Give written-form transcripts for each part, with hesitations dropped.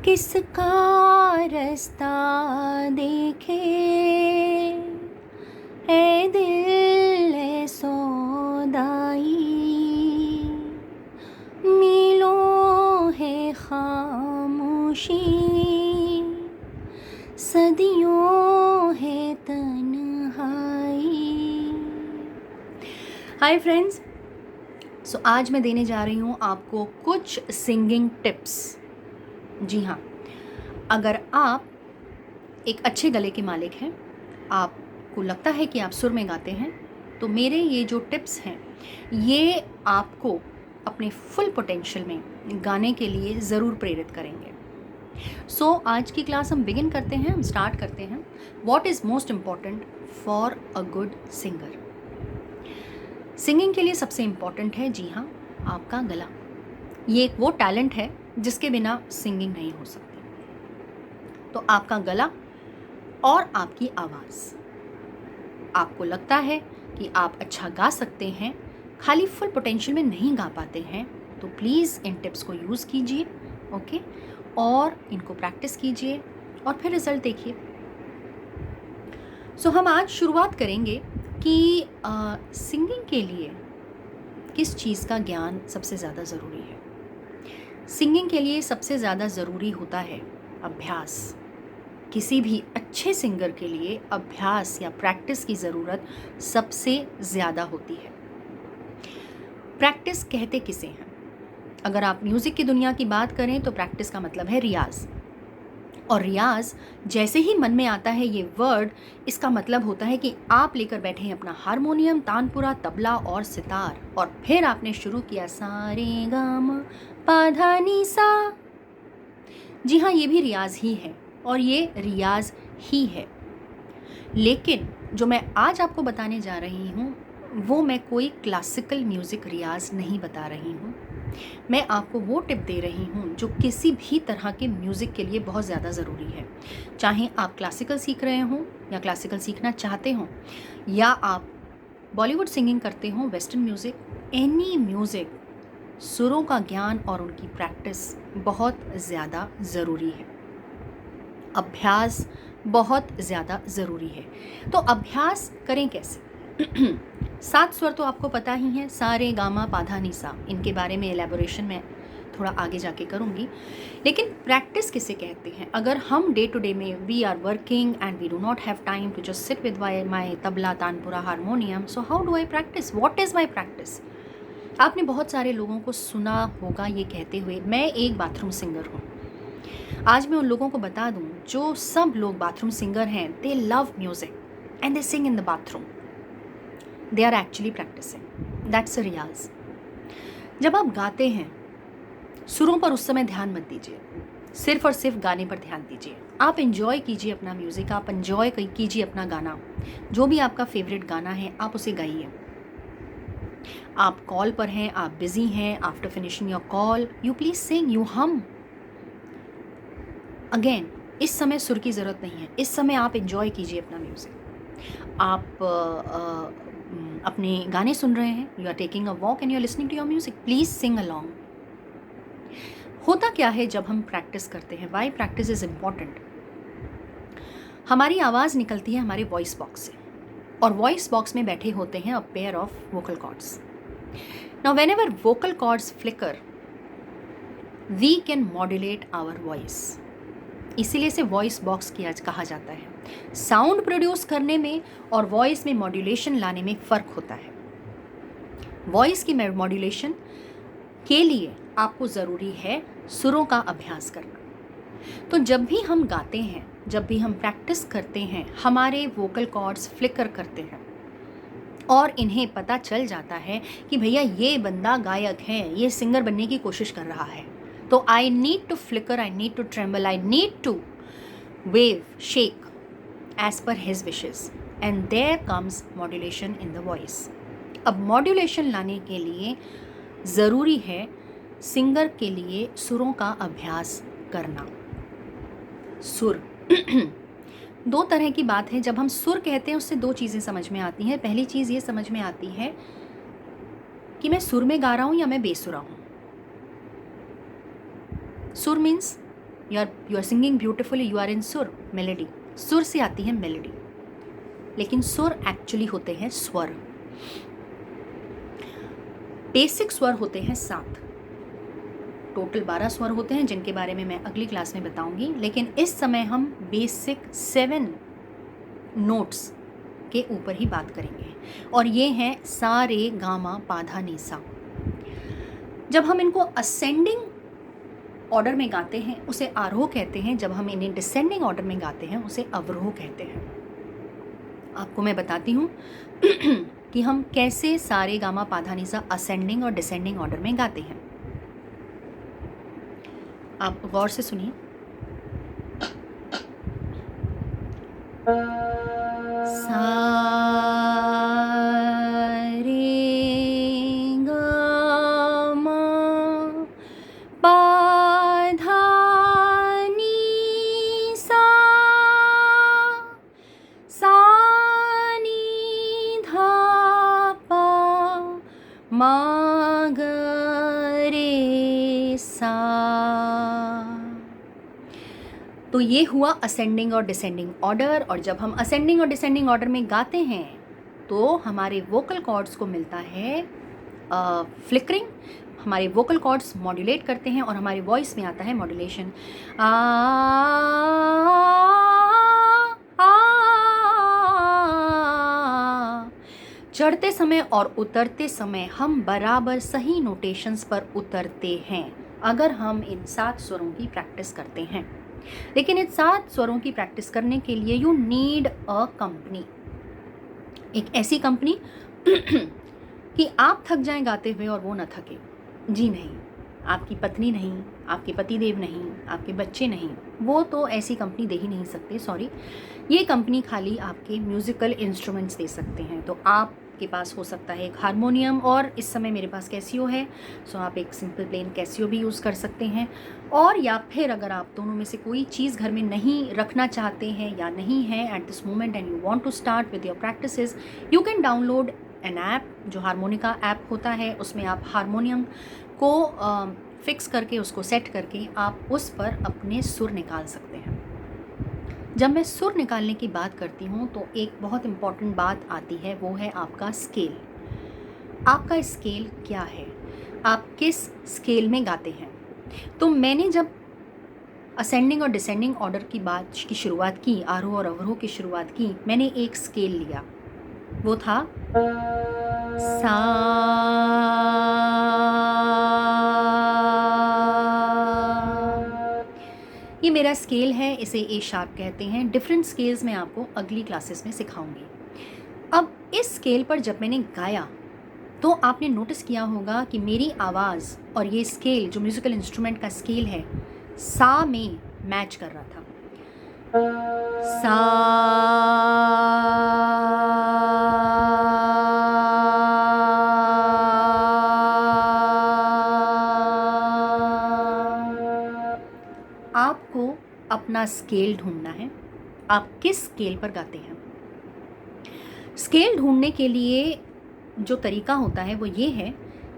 किसका रास्ता देखे ए दिल ए सौदाई, मीलों है खामोशी, सदियों है तन्हाई। हाय फ्रेंड्स, सो आज मैं देने जा रही हूँ आपको कुछ सिंगिंग टिप्स। जी हाँ, अगर आप एक अच्छे गले के मालिक हैं, आपको लगता है कि आप सुर में गाते हैं, तो मेरे ये जो टिप्स हैं ये आपको अपने फुल पोटेंशियल में गाने के लिए ज़रूर प्रेरित करेंगे। सो आज की क्लास हम बिगिन करते हैं, हम स्टार्ट करते हैं। What is most important for a good singer? Singing के लिए सबसे इम्पॉर्टेंट है, जी हाँ, आपका गला। ये एक वो टैलेंट है जिसके बिना सिंगिंग नहीं हो सकती। तो आपका गला और आपकी आवाज़। आपको लगता है कि आप अच्छा गा सकते हैं, खाली फुल पोटेंशियल में नहीं गा पाते हैं, तो प्लीज़ इन टिप्स को यूज़ कीजिए, ओके, और इनको प्रैक्टिस कीजिए और फिर रिज़ल्ट देखिए। सो हम आज शुरुआत करेंगे कि सिंगिंग के लिए किस चीज़ का ज्ञान सबसे ज़्यादा ज़रूरी है। सिंगिंग के लिए सबसे ज़्यादा ज़रूरी होता है अभ्यास। किसी भी अच्छे सिंगर के लिए अभ्यास या प्रैक्टिस की ज़रूरत सबसे ज़्यादा होती है। प्रैक्टिस कहते किसे हैं? अगर आप म्यूज़िक की दुनिया की बात करें तो प्रैक्टिस का मतलब है रियाज़। और रियाज़ जैसे ही मन में आता है ये वर्ड, इसका मतलब होता है कि आप लेकर बैठे हैं अपना हारमोनियम, तानपुरा, तबला और सितार, और फिर आपने शुरू किया सा रे गा मा पा धा नी सा। जी हाँ, ये भी रियाज़ ही है और ये रियाज़ ही है। लेकिन जो मैं आज आपको बताने जा रही हूँ वो मैं कोई क्लासिकल म्यूज़िक रियाज़ नहीं बता रही हूँ। मैं आपको वो टिप दे रही हूँ जो किसी भी तरह के म्यूज़िक के लिए बहुत ज़्यादा ज़रूरी है। चाहे आप क्लासिकल सीख रहे हों या क्लासिकल सीखना चाहते हों, या आप बॉलीवुड सिंगिंग करते हों, वेस्टर्न म्यूज़िक, एनी म्यूज़िक, सुरों का ज्ञान और उनकी प्रैक्टिस बहुत ज़्यादा ज़रूरी है। अभ्यास बहुत ज़्यादा ज़रूरी है। तो अभ्यास करें कैसे? 7 स्वर तो आपको पता ही हैं, सा रे गा मा पा धा नी सा। इनके बारे में एलेबोरेशन मैं थोड़ा आगे जाके करूँगी। लेकिन प्रैक्टिस किसे कहते हैं? अगर हम डे टू डे में we are working and we do not have time to just sit with my tabla, tanpura, harmonium, so how do I practice? What is my practice? आपने बहुत सारे लोगों को सुना होगा ये कहते हुए, मैं एक बाथरूम सिंगर हूँ। आज मैं उन लोगों को बता दूं, जो सब लोग बाथरूम सिंगर हैं, they love music and they sing in the bathroom, they are actually practicing, that's a riyaz. जब आप गाते हैं, सुरों पर उस समय ध्यान मत दीजिए, सिर्फ और सिर्फ गाने पर ध्यान दीजिए। आप इंजॉय कीजिए अपना म्यूज़िक, आप इंजॉय कीजिए अपना गाना। जो भी आपका फेवरेट गाना है आप उसे गाइए। आप कॉल पर हैं, आप बिजी हैं, after finishing your call you please sing, you हम। अगेन, इस समय सुर की ज़रूरत नहीं है, इस समय आप इन्जॉय कीजिए अपना म्यूज़िक। आप अपने गाने सुन रहे हैं, you are taking a walk and you are listening to your music, please sing along. होता क्या है जब हम प्रैक्टिस करते हैं? Why practice is important? हमारी आवाज़ निकलती है हमारे वॉइस बॉक्स से, और वॉइस बॉक्स में बैठे होते हैं a pair of vocal cords. Now whenever vocal cords flicker, we can modulate our voice. इसीलिए इसे वॉइस बॉक्स किया कहा जाता है। साउंड प्रोड्यूस करने में और वॉइस में मॉड्यूलेशन लाने में फ़र्क होता है। वॉइस की मॉड्यूलेशन के लिए आपको ज़रूरी है सुरों का अभ्यास करना। तो जब भी हम गाते हैं, जब भी हम प्रैक्टिस करते हैं, हमारे वोकल कॉर्ड्स फ्लिकर करते हैं और इन्हें पता चल जाता है कि भैया ये बंदा गायक है, ये सिंगर बनने की कोशिश कर रहा है। तो I need to flicker, I need to tremble, I need to wave, shake as per his wishes, and there comes modulation in the voice. अब मॉड्यूलेशन लाने के लिए ज़रूरी है सिंगर के लिए सुरों का अभ्यास करना। सुर दो तरह की बात है। जब हम सुर कहते हैं उससे दो चीज़ें समझ में आती हैं। पहली चीज़ ये समझ में आती है कि मैं सुर में गा रहा हूँ या मैं बेसुरा हूँ। Sur means you are singing beautifully, you are in sur, melody. सुर से आती है मेलेडी, लेकिन सुर एक्चुअली होते हैं स्वर। बेसिक स्वर होते हैं 7, टोटल 12 स्वर होते हैं जिनके बारे में मैं अगली क्लास में बताऊंगी, लेकिन इस समय हम बेसिक 7 नोट्स के ऊपर ही बात करेंगे, और ये हैं सा रे गा मा पा धा नी सा। जब हम इनको असेंडिंग ऑर्डर में गाते हैं उसे आरोह कहते हैं, जब हम इन्हें डिसेंडिंग ऑर्डर में गाते हैं उसे अवरोह कहते हैं। आपको मैं बताती हूँ कि हम कैसे सा रे गा मा पा धा नी सा असेंडिंग और डिसेंडिंग ऑर्डर में गाते हैं। आप गौर से सुनिए। सा रे गा मा पा धा नी सा, सा नी धा पा मा ग रे सा। तो ये हुआ असेंडिंग और डिसेंडिंग ऑर्डर, और जब हम असेंडिंग और डिसेंडिंग ऑर्डर में गाते हैं तो हमारे वोकल कॉर्ड्स को मिलता है फ्लिकरिंग, हमारे वोकल कॉर्ड्स मॉड्यूलेट करते हैं और हमारी वॉइस में आता है मॉड्यूलेशन। चढ़ते समय और उतरते समय हम बराबर सही नोटेशंस पर उतरते हैं अगर हम इन 7 स्वरों की प्रैक्टिस करते हैं। लेकिन इन 7 स्वरों की प्रैक्टिस करने के लिए यू नीड अ कंपनी, एक ऐसी कंपनी कि आप थक जाएं गाते हुए और वो न थके। जी नहीं, आपकी पत्नी नहीं, आपके पतिदेव नहीं, आपके बच्चे नहीं, वो तो ऐसी कंपनी दे ही नहीं सकते, सॉरी। ये कंपनी खाली आपके म्यूज़िकल इंस्ट्रूमेंट्स दे सकते हैं। तो आपके पास हो सकता है एक हारमोनियम, और इस समय मेरे पास कैसियो है, सो आप एक सिंपल प्लेन कैसियो भी यूज़ कर सकते हैं। और या फिर अगर आप दोनों में से कोई चीज़ घर में नहीं रखना चाहते हैं या नहीं है at this moment and you want to start with your practices, you can download an app, जो हारमोनिका ऐप होता है। उसमें आप हारमोनियम को फिक्स करके, उसको सेट करके आप उस पर अपने सुर निकाल सकते हैं। जब मैं सुर निकालने की बात करती हूँ तो एक बहुत इम्पॉर्टेंट बात आती है, वो है आपका स्केल। आपका स्केल क्या है, आप किस स्केल में गाते हैं। तो मैंने जब असेंडिंग और डिसेंडिंग ऑर्डर की बात की शुरुआत की, आरोह और अवरोह की शुरुआत की, मैंने एक स्केल लिया, वो था सा। ये मेरा स्केल है, इसे ए शार्प कहते हैं। डिफरेंट स्केल्स मैं आपको अगली क्लासेस में सिखाऊंगी। अब इस स्केल पर जब मैंने गाया तो आपने नोटिस किया होगा कि मेरी आवाज़ और ये स्केल, जो म्यूज़िकल इंस्ट्रूमेंट का स्केल है, सा में मैच कर रहा था। सा आपको अपना स्केल ढूंढना है, आप किस स्केल पर गाते हैं। स्केल ढूंढने के लिए जो तरीका होता है वो ये है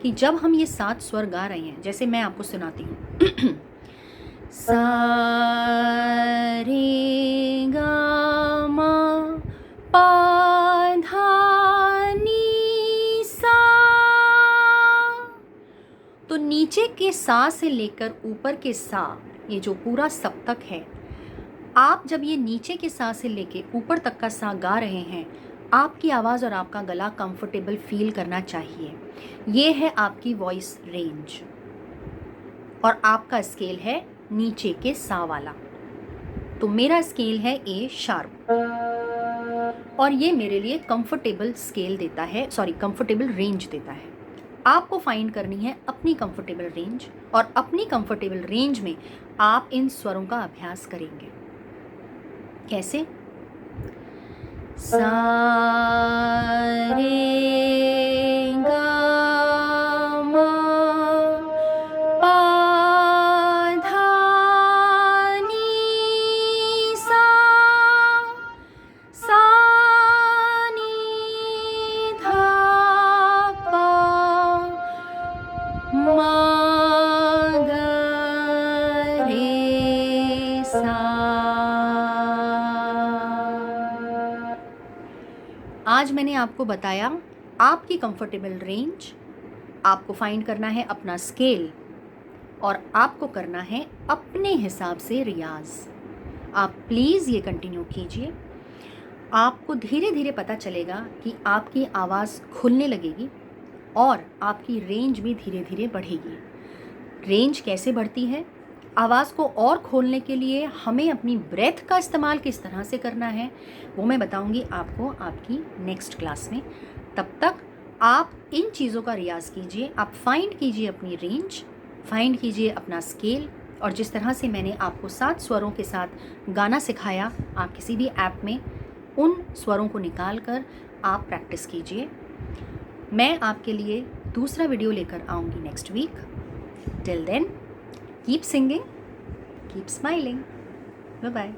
कि जब हम ये 7 स्वर गा रहे हैं, जैसे मैं आपको सुनाती हूँ सा रे गा मा पा धा नी सा, तो नीचे के सा से लेकर ऊपर के सा, ये जो पूरा सप्तक है, आप जब ये नीचे के सा से लेके ऊपर तक का सा गा रहे हैं, आपकी आवाज़ और आपका गला कंफर्टेबल फील करना चाहिए। ये है आपकी वॉइस रेंज, और आपका स्केल है नीचे के सा वाला। तो मेरा स्केल है ए शार्प, और ये मेरे लिए कंफर्टेबल स्केल देता है, सॉरी कंफर्टेबल रेंज देता है। आपको फाइंड करनी है अपनी कंफर्टेबल रेंज, और अपनी कंफर्टेबल रेंज में आप इन स्वरों का अभ्यास करेंगे। कैसे? सा रे गा मा पा धा नी सा, सा नी धा पा मा ग रे सा। आज मैंने आपको बताया आपकी कंफर्टेबल रेंज, आपको फाइंड करना है अपना स्केल और आपको करना है अपने हिसाब से रियाज। आप प्लीज़ ये कंटिन्यू कीजिए। आपको धीरे धीरे पता चलेगा कि आपकी आवाज़ खुलने लगेगी और आपकी रेंज भी धीरे धीरे बढ़ेगी। रेंज कैसे बढ़ती है, आवाज़ को और खोलने के लिए हमें अपनी ब्रेथ का इस्तेमाल किस तरह से करना है, वो मैं बताऊंगी आपको आपकी नेक्स्ट क्लास में। तब तक आप इन चीज़ों का रियाज कीजिए, आप फाइंड कीजिए अपनी रेंज, फाइंड कीजिए अपना स्केल, और जिस तरह से मैंने आपको 7 स्वरों के साथ गाना सिखाया, आप किसी भी ऐप में उन स्वरों को निकाल कर आप प्रैक्टिस कीजिए। मैं आपके लिए दूसरा वीडियो लेकर आऊँगी next week. Till then, keep singing, keep smiling. Bye bye.